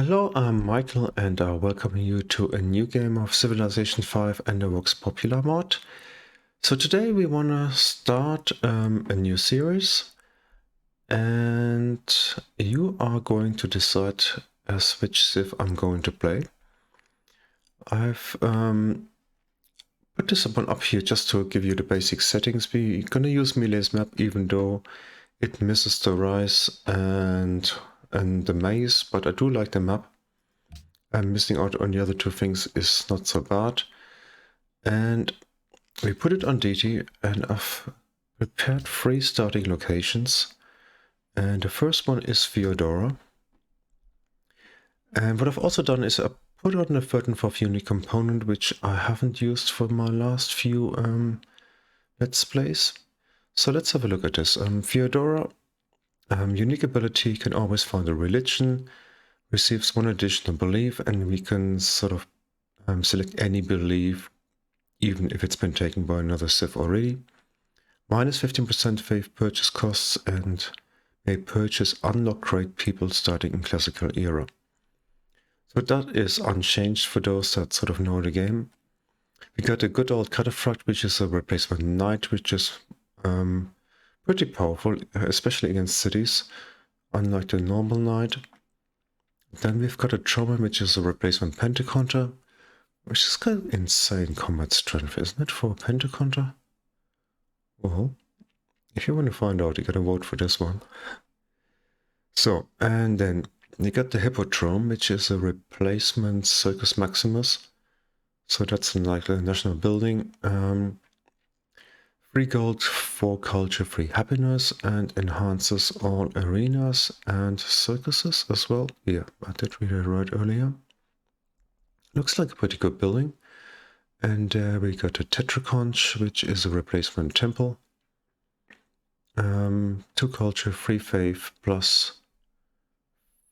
Hello, I'm Michael and I welcome you to a new game of Civilization 5 and the Vox Populi mod. So today we want to start a new series and you are going to decide as which Civ I'm going to play. I've put this one up here just to give you the basic settings. We're going to use Milei's map even though it misses the rice and the maize, but I do like the map. Missing out on the other two things is not so bad. And we put it on DT and I've prepared 3 starting locations. And the first one is Theodora. And what I've also done is I put on a third and fourth unique component, which I haven't used for my last few Let's Plays. So let's have a look at this. Theodora, unique ability, can always find a religion, receives 1 additional belief, and we can sort of select any belief, even if it's been taken by another Civ already. Minus 15% faith purchase costs, and may purchase unlock rate people starting in classical era. So that is unchanged for those that sort of know the game. We got a good old cataphract, which is a replacement knight, which is pretty powerful, especially against cities, unlike the normal knight. Then we've got a Troman, which is a replacement Pentaconter, which is kind of insane combat strength, isn't it, for a Pentaconter? Well, if you want to find out, you gotta vote for this one. So, and then you got the Hippodrome, which is a replacement Circus Maximus. So that's like the national building. 3 gold, 4 culture, 3 happiness, and enhances all arenas and circuses as well. Yeah, I did read it right earlier. Looks like a pretty good building. And we got a Tetraconch, which is a replacement temple. 2 culture, 3 faith, plus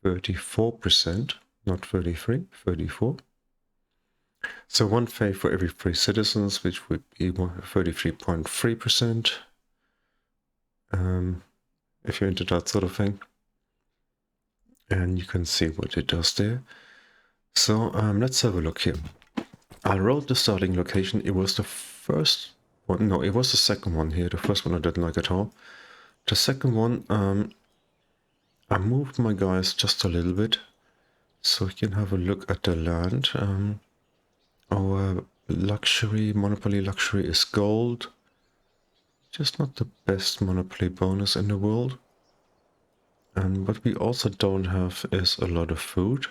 34%, not 33, 34. So 1 faith for every 3 citizens, which would be 33.3%. If you're into that sort of thing. And you can see what it does there. So let's have a look here. I rolled the starting location. It was the first one. No, it was the second one here. The first one I didn't like at all. The second one, I moved my guys just a little bit so you can have a look at the land. Our luxury, monopoly luxury is gold. Just not the best monopoly bonus in the world. And what we also don't have is a lot of food.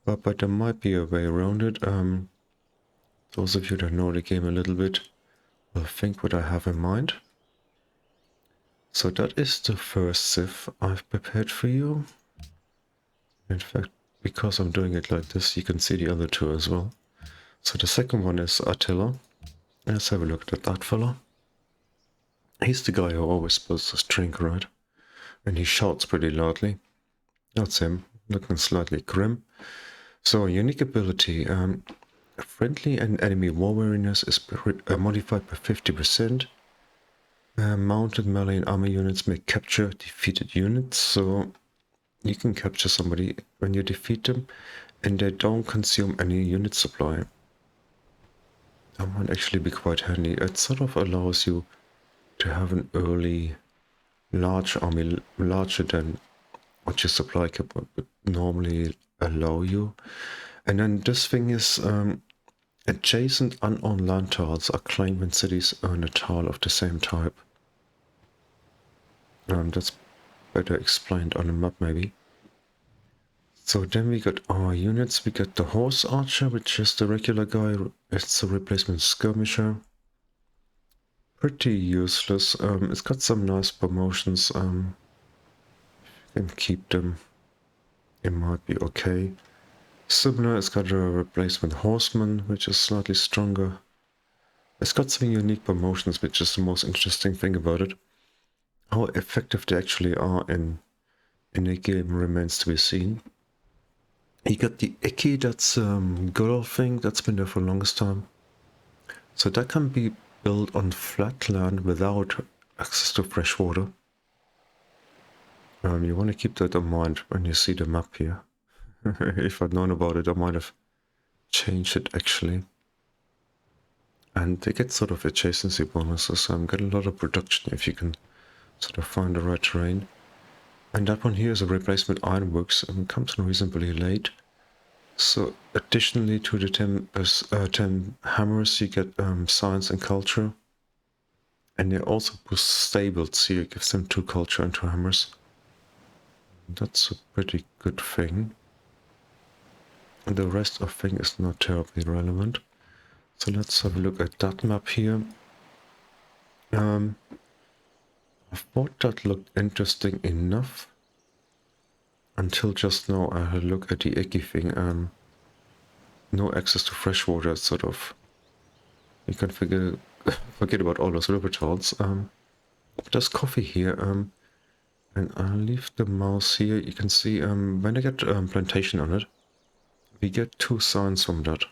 But there might be a way around it. Those of you that know the game a little bit will think what I have in mind. So that is the first Civ I've prepared for you. In fact, because I'm doing it like this, you can see the other two as well. So the second one is Attila. Let's have a look at that fella. He's the guy who always spills his drink, right? And he shouts pretty loudly. That's him, looking slightly grim. So unique ability. Friendly and enemy war weariness is modified by 50%. Mounted melee and army units may capture defeated units, so you can capture somebody when you defeat them and they don't consume any unit supply. That might actually be quite handy. It sort of allows you to have an early large army, larger than what your supply cap would normally allow you. And then this thing is adjacent unowned land tiles are claimed when cities earn a tile of the same type. That's better explained on a map maybe. So then we got our units. We got the horse archer, which is the regular guy. It's a replacement skirmisher. Pretty useless. It's got some nice promotions. If you can keep them, it might be okay. Similar, it's got a replacement horseman, which is slightly stronger. It's got some unique promotions, which is the most interesting thing about it. How effective they actually are in a game remains to be seen. You got the Icky, that's good old thing, that's been there for the longest time. So that can be built on flat land without access to fresh water. You want to keep that in mind when you see the map here. If I'd known about it, I might have changed it actually. And they get sort of adjacency bonuses. Get a lot of production if you can sort of find the right terrain. And that one here is a replacement ironworks and comes in reasonably late. So additionally to the 10 hammers, you get science and culture. And they also boost stables, so it gives them 2 culture and 2 hammers. That's a pretty good thing. And the rest of thing is not terribly relevant. So let's have a look at that map here. I thought that looked interesting enough. Until just now I had a look at the icky thing. No access to fresh water, sort of. You can forget about all those river turtles. There's coffee here. And I'll leave the mouse here. You can see when I get plantation on it, we get 2 signs from that.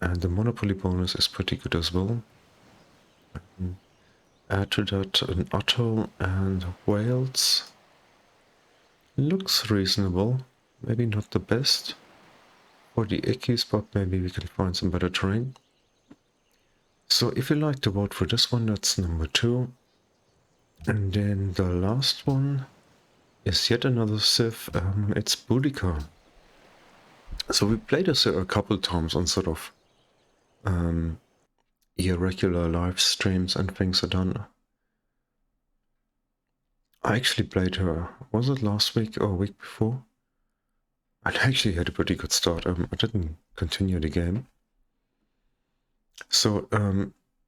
And the monopoly bonus is pretty good as well. Add to that an atoll and whales. Looks reasonable. Maybe not the best for the ickies, but maybe we can find some better terrain. So if you like to vote for this one, that's number 2. And then the last one is yet another Civ. It's Boudica. So we played this a couple times on sort of irregular live streams and things are done. I actually played her, was it last week or a week before? I actually had a pretty good start. I didn't continue the game. So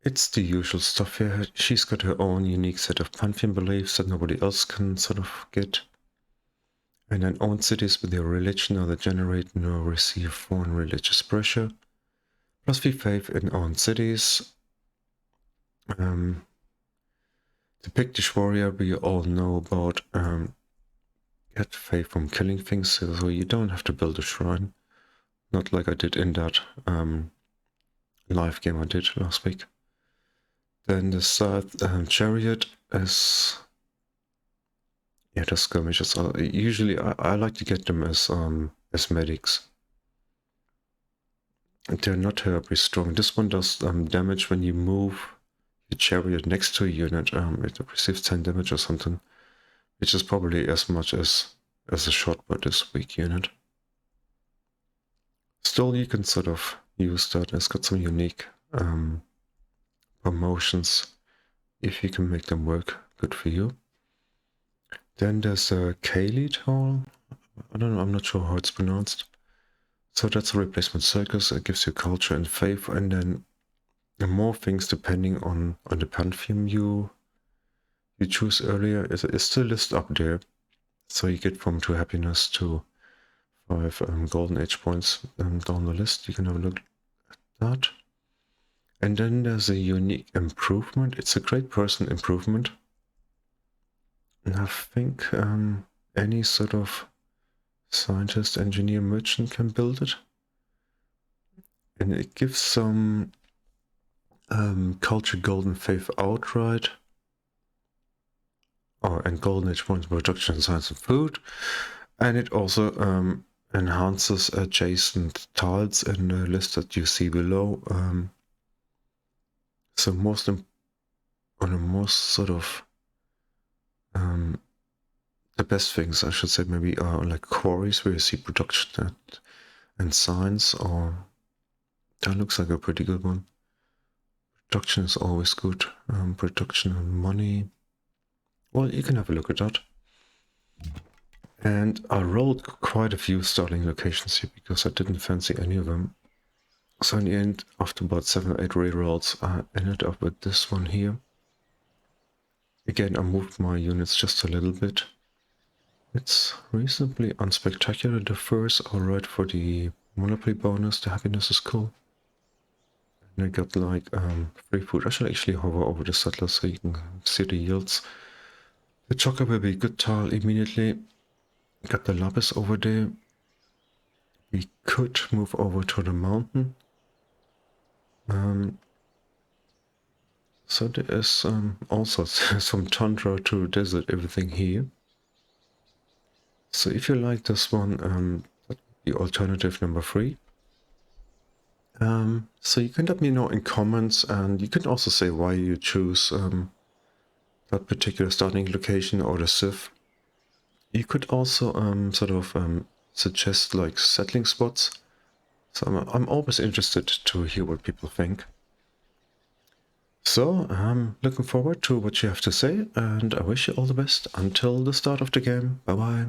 it's the usual stuff here. She's got her own unique set of pantheon beliefs that nobody else can sort of get. And then own cities with their religion neither generate nor receive foreign religious pressure. Plus we faith in own cities. The Pictish warrior we all know about. Get faith from killing things, so you don't have to build a shrine. Not like I did in that live game I did last week. Then the South Chariot is... yeah, the skirmishes. Usually I like to get them as medics. They're not terribly strong. This one does damage when you move your chariot next to a unit. It receives 10 damage or something, which is probably as much as a shot by this weak unit. Still, you can sort of use that. It's got some unique promotions. If you can make them work, good for you. Then there's a Kaylee Hall. I don't know, I'm not sure how it's pronounced. So that's a replacement circus. It gives you culture and faith, and then more things depending on the pantheon you choose earlier. It's still listed up there. So you get from 2 happiness to 5 golden age points down the list. You can have a look at that. And then there's a unique improvement. It's a great person improvement. And I think any sort of scientist, engineer, merchant can build it. And it gives some culture golden faith outright. And golden age points production, science and food. And it also enhances adjacent tiles in the list that you see below. So most sort of the best things, I should say, maybe are like quarries where you see production and science, or that looks like a pretty good one. Production is always good. Production and money. Well, you can have a look at that. And I rolled quite a few starting locations here because I didn't fancy any of them. So in the end, after about 7 or 8 rerolls, I ended up with this one here. Again, I moved my units just a little bit. It's reasonably unspectacular. The furs are right for the monopoly bonus. The happiness is cool. And I got like free food. I should actually hover over the settlers so you can see the yields. The chocker will be good tile immediately. Got the lapis over there. We could move over to the mountain. So there is also some tundra to desert, everything here. So if you like this one, that would be alternative number 3. So you can let me know in comments, and you can also say why you choose that particular starting location or the Civ. You could also suggest like settling spots. So I'm always interested to hear what people think. So I'm looking forward to what you have to say, and I wish you all the best until the start of the game. Bye bye.